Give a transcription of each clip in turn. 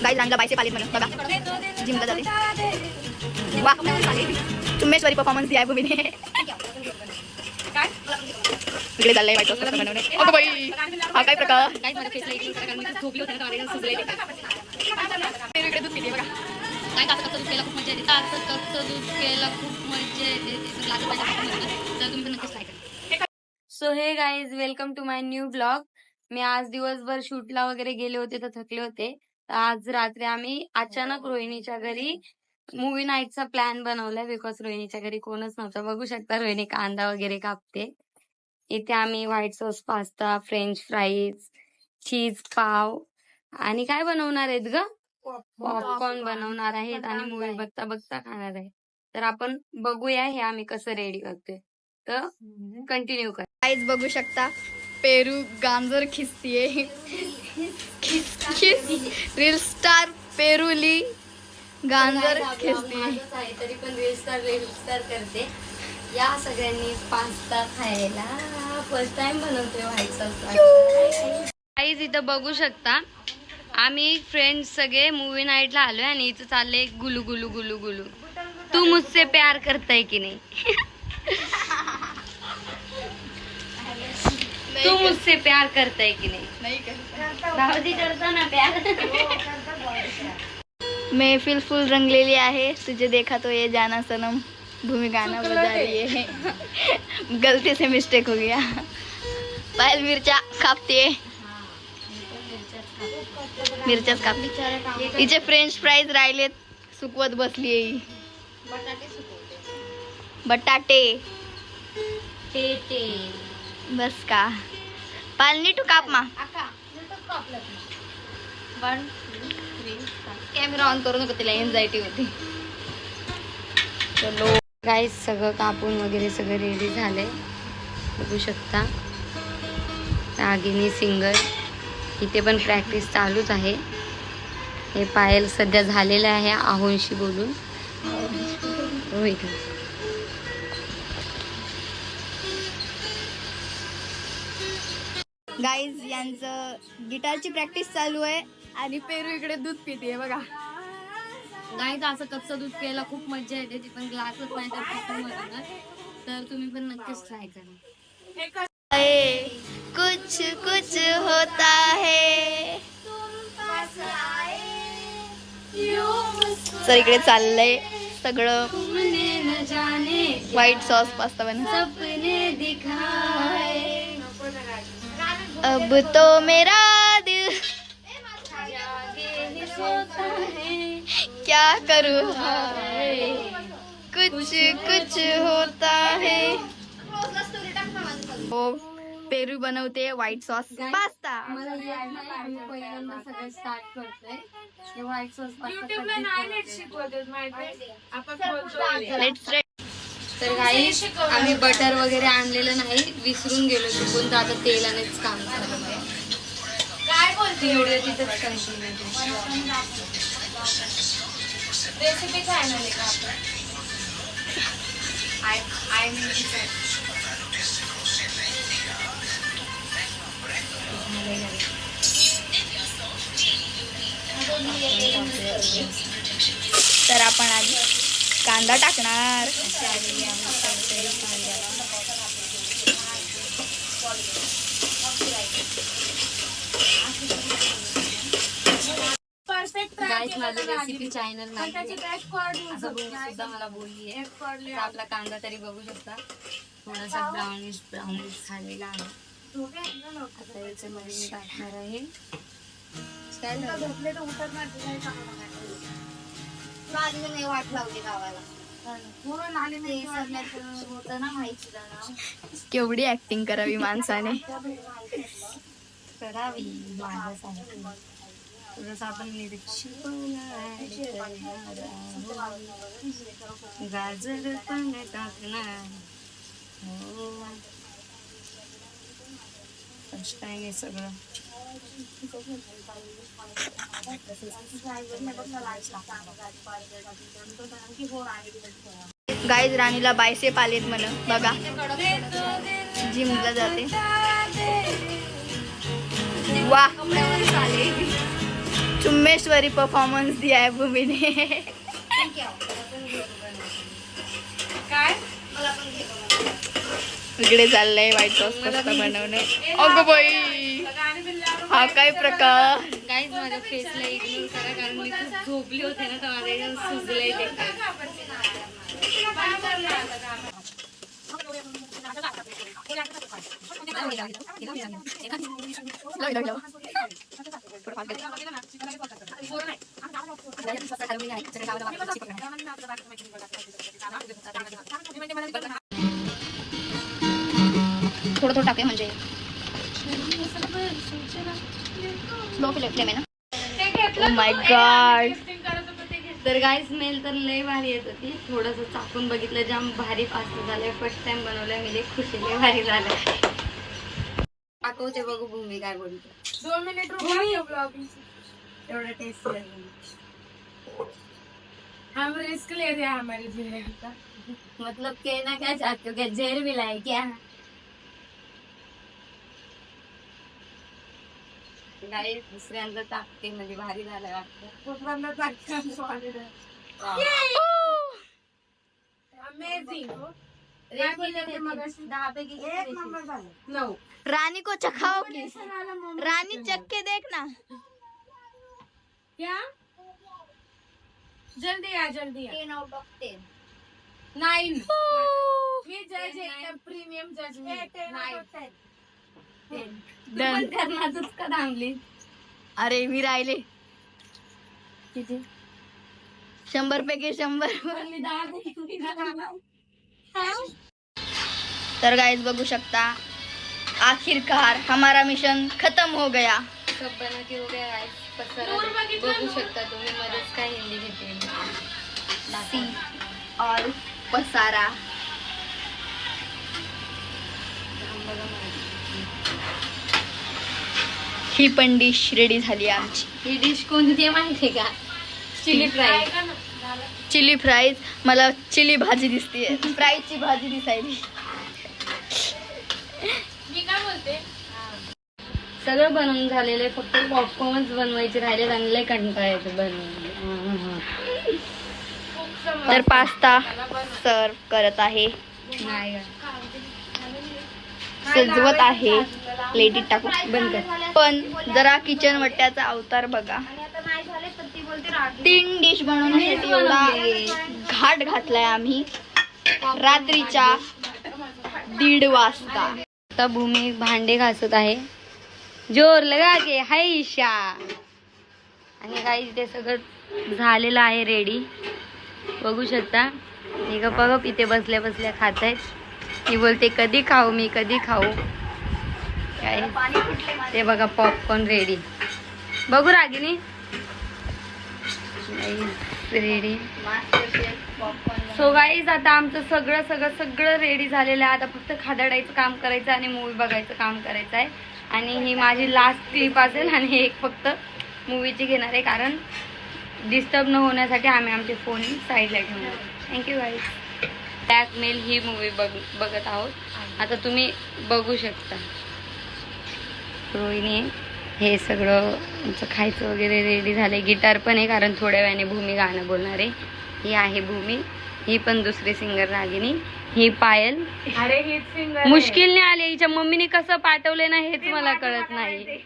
Guys राणीला bicep आलेत म्हणून बघा, जिमला जाते. वा, चुम्मेश्वरी परफॉर्मन्स दिलाय भूमीने. इकडे चाललंय व्हाईट सॉस बनवणे. अगं बाई, हा काय प्रकार. इकडे दूध पिते बघा. काय कच्चं दूध प्यायला खूप मजा येते. कच्चं दूध प्यायला खूप मजा येते. तर तुम्ही पण नक्कीच ट्राय करा. So hey guys, welcome to my new blog. मी आज दिवसभर शूटला वगैरे गेले होते तर थकले होते. तर आज रात्री आम्ही अचानक रोहिणीच्या घरी मूवी नाईटचा प्लॅन बनवलाय. बिकॉज रोहिणीच्या घरी कोणच नव्हतं. बघू शकता रोहिणी कांदा वगैरे कापते. इथे आम्ही white sauce pasta, french fries, cheese pav आणि काय बनवणार आहेत ग? पॉपकॉर्न बनवणार आहेत आणि मूवी बघता बघता खाणार आहे. तर आपण बघूया हे आम्ही कसं रेडी करतोय. तर कंटिन्यू कर. गाईज बघू शकता, पेरू गांजर खिसतीये. Reel star पेरूली गांजर खिसतीये. तरी पण रील स्टार करते. या सगळ्यांनी पास्ता खायला फर्स्ट टाइम बनवतोय व्हाईट सॉस. गाईज इथं बघू शकता, आम्ही फ्रेंड्स सगळे मूवी नाईटला आलोय आणि इथं चाललंय गुलू गुलू गुलू गुलू. तू मुझसे प्यार करताय की नाही? तू मुझसे प्यार करताय की नाही? भाऊजी करता ना प्यार. महफिल फुल रंगलेली आहे. तुझे देखा तो ये जाना सनम भूमि गाना बजा रही है. गलती से मिस्टेक हो गया. पायल मिरच्या कापते. मिरच्याच कापते. हिचे फ्रेंच फ्राईज राहिलेत, सुकवत बसली आहे. बटाटे बस का पालनी टू काप मा. कॅमेरा ऑन करू नको, तिला एन्झायटी होती. चलो गाईज, सगळं कापून वगैरे सगळं रेडी झालंय. बघू शकता रागिनी सिंगर. इथे पण प्रॅक्टिस चालूच आहे. हे पायल सध्या झालेलं आहे आहोंशी बोलून. गाईज यांचं गिटारची प्रॅक्टिस चालू आहे आणि पेरू इकडे दूध पिते बघा. गाईज असं कच्चं दूध प्यायला खूप मजा येते. ती पण ग्लासच नाही तर तुम्ही पण नक्कीच ट्राय करा. कुछ कुछ होता है. सर इकडे चाललंय सगळं व्हाईट सॉस पास्ता सपने दिखाए. अब तो मेरा दिल क्या करूँ, कुछ कुछ होता है. हो, पेरू बनवते व्हाईट सॉस पास्ता. मला पहिल्यांदा सगळं स्टार्ट करतोय व्हाईट सॉस पास्ता. तर काही आम्ही बटर वगैरे आणलेलं नाही, विसरून गेलो चुकून. तर आता तेलानेच काम चालू आहे. काय बोलते एवढं तिथंच कंटिन्यू. रेसिपी चॅनल आहे का तर आपण आधी कांदा टाकणार. गाईस, माझं रेसिपी चॅनल नाही असं सुद्धा मला बोलली आहे. आपला कांदा तरी बघू शकता थोडासा ब्राउनिश झालेला आहे. आता याच्यामध्ये मी टाकणार आहे वाट लावली गावाला. केवढी ऍक्टिंग करावी माणसाने. करावी माझ्यासाठी. जसं आपण मिरची गाजर पण टाकणार. हो, फर्स्ट टाइम आहे सगळं. गाईज राणीला बायसेप आलेत म्हणून बघा, जिमला जाते. वा, चुम्मेश्वरी परफॉर्मन्स दिया है भूमी ने. काय इकडे चाललंय व्हाईट सॉस पास्ता बनवणे. अगं बाई हा काय प्रकार. गाईज माझ्या फेसला इग्नोर करा कारण मी खूप झोपली होते ना तर माझ्या एकदम सुजलंय ते. थोडं थोडं टाकूया म्हणजे लो फ्लेम आहे ना. Oh my God. तर गाईज स्मेल तर लय भारी येत होती. थोडंसं चाकून बघितलं जाम भारी पास्ता झालाय. फर्स्ट टाइम बनवलाय मी. खुशी लय भारी झालंय. दाखवते बघू भूमी काय बोलते. 2 मिनिट एवढं टेस्ट हम रिस्क ले रहे हैं हमारी जिंदगी का. मतलब कहना क्या चाहते हो क्या जेल मिला है क्या. गाईज दुसऱ्यांदा टाकते म्हणजे भारी झालं वाटतं. अमेजिंग. 10 पैकी 9. रानी को चखाओगी. रानी चख के देखना. क्या जल्दी आ जल्दी आ. 10 out of 10. 9. मी जज एकदम प्रीमियम जज. 9. तू पण करणारच का थांबली. अरे मी राहिले किती 100 पैकी 100. मी 10 पैकी 10. तर गाइस बघू शकता आखिरकार हमारा मिशन खत्म हो गया. सब बना के हो गया गाइस. पसारा बघू शकता तुम्ही. मध्येच काय हिंदी घेते सी और पसारा. ही पण डिश रेडी झाली आमची. ही डिश कोणती आहे माहितीये का. Chilli fry. Chilli fries. मला चिली भाजी दिसते. फ्राईजची भाजी दिसायली. मी काय बोलते. सगळं बनवून झालेलं आहे. फक्त पॉपकॉर्नच बनवायचे राहिले. चांगले कंटाळा येतो बनवून. तर पास्ता सर्व करत आहे. नाही का. शिजवत आहे. प्लेटीत टाकून बंद कर. पण जरा किचन वट्ट्याचा अवतार बघा. 3 डिश बनवण्यासाठी एवढा घाट घातलाय आम्ही रात्रीच्या 1:30 वाजता. आता भूमी भांडे घासत आहे. जोर लगा के हायशा. आणि काही ते सगळं झालेलं आहे रेडी. बघू शकता. हे गप्पा गप इथे बसल्या बसल्या खात आहेत. ती बोलते कधी खाऊ मी कधी खाऊ. काय ते बघा पॉपकॉर्न रेडी. बघू रागिनी रेडी. सो गाईज आता आमचं सगळं सगळं सगळं रेडी झालेलं आहे. आता फक्त खादाडायचं काम करायचं आणि मूवी बघायचं काम करायचं आहे. आणि ही माझी लास्ट क्लिप असेल आणि एक फक्त मूवीची घेणार आहे कारण डिस्टर्ब न होण्यासाठी आम्ही आमचे फोन साईडला ठेवणार. Thank you guys. ब्लॅकमेल ही मूवी बघत आहोत. आता तुम्ही बघू शकता. रोहिणी हे सगळं आमचं खायचं वगैरे रेडी झालंय. गिटार पण आहे कारण थोड्या वेळाने भूमी गाणं बोलणार आहे. ही आहे भूमी. ही पण दुसरी सिंगर रागिनी. ही पायल. अरे हीच सिंगर मुश्किलने आले. हिच्या मम्मीने कसं पाठवले ना हेच मला कळत नाही.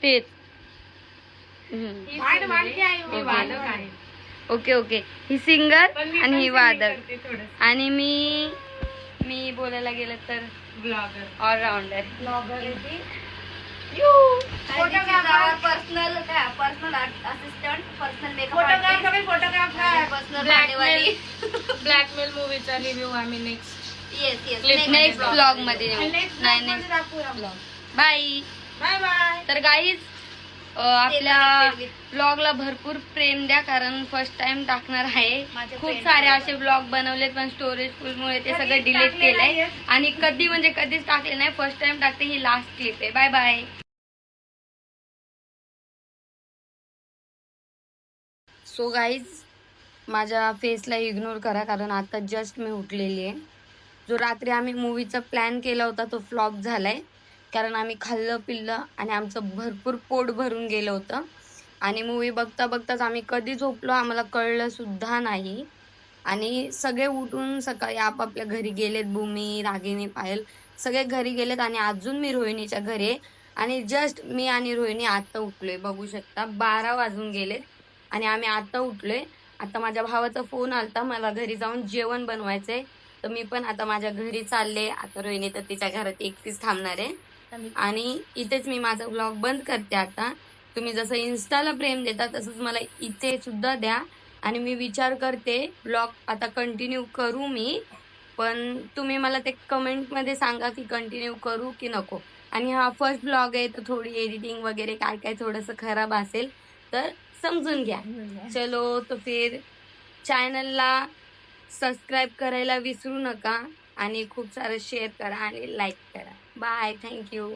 तेच ओके ओके. ही सिंगर आणि ही वादक. आणि मी बोलायला गेलं तर blogger. Allrounder. Personal assistant. Personal blackmail मूवीचा रिव्ह्यू आम्ही नेक्स्ट ब्लॉग मध्ये बाय. Bye bye. तर गाईज आपल्या ब्लॉगला भरपूर प्रेम द्या कारण फर्स्ट टाइम टाकणार आहे. खूप सारे असे ब्लॉग बनवलेत पण स्टोरेज फुलमुळे ते सगळं डिलीट केलंय आणि कधी म्हणजे कधीच टाकले नाही. फर्स्ट टाइम टाकते. ही लास्ट क्लिप आहे. Bye bye. सो गाईज माझ्या फेसला इग्नोर करा कारण आता जस्ट मी उठलेली आहे. जो रात्री आम्ही मूवीचा प्लॅन केला होता तो फ्लॉप झालाय कारण आम्ही खाल्लं पिल्लं आणि आमचं भरपूर पोट भरून गेलं होतं. आणि मूवी बघता बघताच आम्ही कधी झोपलो आम्हाला कळलं सुद्धा नाही. आणि सगळे उठून सकाळी आपापल्या घरी गेलेत. भूमी, रागिनी, पायल सगळे घरी गेलेत आणि अजून मी रोहिणीच्या घरी आहे. आणि जस्ट मी आणि रोहिणी आता उठलोय. बघू शकता 12 वाजून गेलेत आणि आम्ही आता उठलोय. आता माझ्या भावाचा फोन आलता मला घरी जाऊन जेवण बनवायचंय. तर मी पण आता माझ्या घरी चालले. आता रोहिणी तर तिच्या घरात एकटीच थांबणार आहे. आणि इथेच मी माझा ब्लॉग बंद करते आता. तुम्ही जसं इन्स्टाला प्रेम देता तसंच मला इथे सुद्धा द्या. आणि मी विचार करते ब्लॉग आता कंटिन्यू करू मी. पण तुम्ही मला ते कमेंटमध्ये सांगा की कंटिन्यू करू की नको. आणि हा फर्स्ट ब्लॉग आहे तर थोडी एडिटिंग वगैरे काय काय थोडंसं खराब असेल तर समजून घ्या. चलो तो फिर चॅनलला सबस्क्राईब करायला विसरू नका आणि खूप सारं शेअर करा आणि लाईक करा. बाय. थँक्यू.